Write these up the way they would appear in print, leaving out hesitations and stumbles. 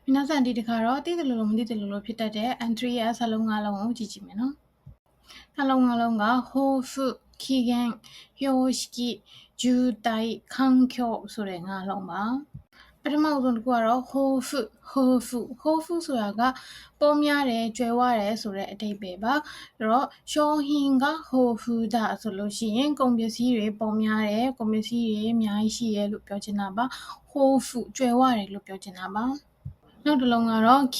皆さんဒီတခါတော့သိတယ်လို့မသိတယ်လို့ဖြစ်တတ်တဲ့ N3 ရဲ့စာလုံး၅လုံးကိုကြည့်ကြည့်မယ်နော်။စာလုံး၅လုံးက抱負、期限、標識、重大、環境ဆိုတဲ့၅လုံးပါ။ပထမဆုံးတစ်ခုကတော့抱負ဆိုတာကပေါ်များတယ်ကြွယ်ဝတယ်ဆိုတဲ့အဓိပ္ပာယ်ပါအဲ့တော့商品က抱負だဆိုလို့ရှိရင်ကုန်ပစ္စည်းတွေပေါ်များတယ်ကုန်ပစ္စည်းတွေအများကြီးရှိတယ်လို့ပြောချင်တာပါ抱負ကြွယ်ဝတယ်လို့ပြောချင်တာပါနောက်တစ်လုံးကတော့期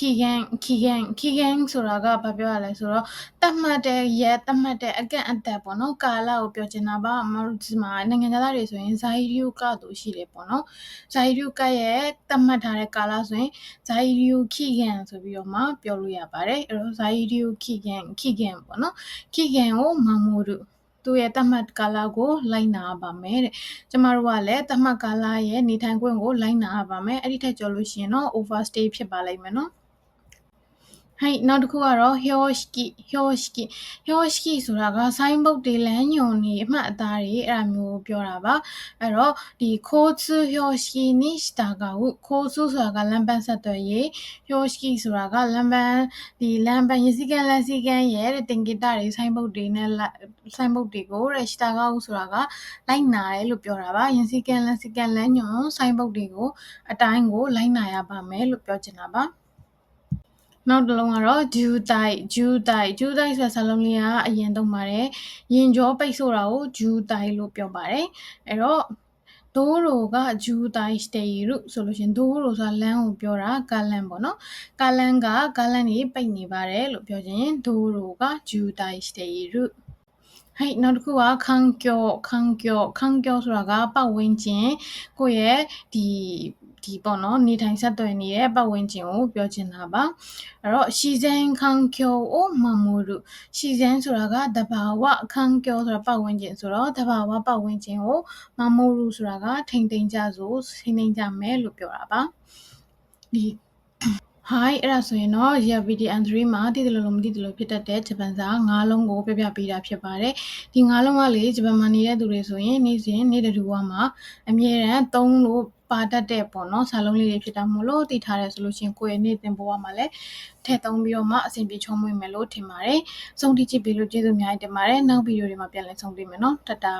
限ဆိုတာကဘာပြောရလဲဆိုတော့တတ်မှတ်တဲ့ရက်တတ်မှတ်တဲ့အကန့်အသတ်ပေါ့နော်ကာလကိုပြောချင်တာပါအမတို့ဒီမှာနိုင်ငံသားတွေဆိုရင်ဇာယီယူကတို့ရှိတယ်ပေါ့နော်ဇာယီယူကရဲ့တတ်မှတ်ထားတဲ့ကာလဆိုရင်ဇာယီယူ期限ဆိုပြီးတော့မှပြောလို့ရပါတယ်အဲ့တော့ဇာယီယူ期限ပေါ့နော်期限ကို守るသူရဲ့တတ်မှတ်ကာလကိုလိုက်နာပါမယ်တဲ့ကျမတို့ကလည်းတတ်မှတ်ကာလရဲ့နေထိုင်ခွင့်ကိုလိုက်နာပါမယ်အဲ့ဒီထက်ကျော်လို့ရှိရင်တော့ overstay ဖြစ်ပါလိမ့်မယ်နော်はいနောက်တစ်ခုကတော့標識ဆိုတာကဆိုင်းဘုတ်တွေလမ်းညွှန်တွေအမှတ်အသားတွေအဲ့ဒါမျိုးပြောတာပါအဲ့တော့ဒီ交通標識に従う交通ဆိုတာကလမ်းပန်းဆက်သွယ်ရေး標識ဆိုတာကလမ်းပန်းရစီကန်းလမ်းစီကန်းရဲ့တင်ကိတတွေဆိုင်းဘုတ်တွေနဲ့ဆိုင်းဘုတ်တွေကိုတဲ့従うဆိုတာကလိုက်နာတယ်လို့ပြောတာပါရစီကန်းလမ်းစီကန်းလမ်းညွှန်ဆိုင်းဘုတ်တွေကိုအတိုင်းကိုလိုက်နာရပါမယ်လို့ပြောချင်တာပါနောက်တစ်လုံးကတော့ဂျူတိုက်ဆိုတဲ့စာလုံးလေးကအရင်သုံးပါတယ်ရင်ကြောပိတ်ဆို့တာကိုဂျူတိုက်လို့ပြောပါတယ်အဲ့တော့道路が渋滞しているဆိုလို့ရှင်道路ဆိုတာလမ်းကိုပြောတာကားလမ်းပေါ့နော်ကားလမ်းကြီးပိတ်နေပါတယ်လို့ပြောခြင်း道路が渋滞しているはいနောက်တစ်ခုက環境ဆိုတာကပတ်ဝန်းကျင်ကိုယ့်ရဲ့ဒီပေါ့နော်နေထိုင်ဆက်သွယ်နေတဲ့ပတ်ဝန်းကျင်ကိုပြောချင်တာပါအဲ့တော့自然環境を守る自然ဆိုတာကသဘာဝ環境ဆိုတာပတ်ဝန်းကျင်ဆိုတော့သဘာဝပတ်ဝန်းကျင်ကို守るဆိုတာကထိန်းသိမ်းကြမယ်လို့ပြောတာပါဒီHi အဲ့ဒါဆိုရင်တော့ VDN3 မှာတည်တယ်လို့မတည်တယ်လို့ဖြစ်တတ်တဲ့ဂျပန်စာ၅လုံးကိုပြပြပေးတာဖြစ်ပါတယ်ဒီ၅လုံးကလေဂျပန်မှာနေတဲ့သူတွေဆိုရင်နေ့စဉ်နေ့တတူမှာအမြဲတမ်းသုံးလို့ပါတတ်တဲ့ပေါ့နော်စာလုံးလေးတွေဖြစ်တာမို့လို့တည်ထားတယ်ဆိုလို့ရှိရင်ကိုယ့်ရဲ့နေ့သင်ဘဝမှာလည်းထည့်သုံးပြီးတော့မှအဆင်ပြေချုံးမွေးမယ်လို့ထင်ပါတယ်ဆုံးဖြတ်ကြည့်ပြီးလို့ကျေးဇူးအများကြီးတင်ပါတယ်နောက်ဗီဒီယိုတွေမှာပြန်လည်ဆုံတွေ့မယ်နော်တတာ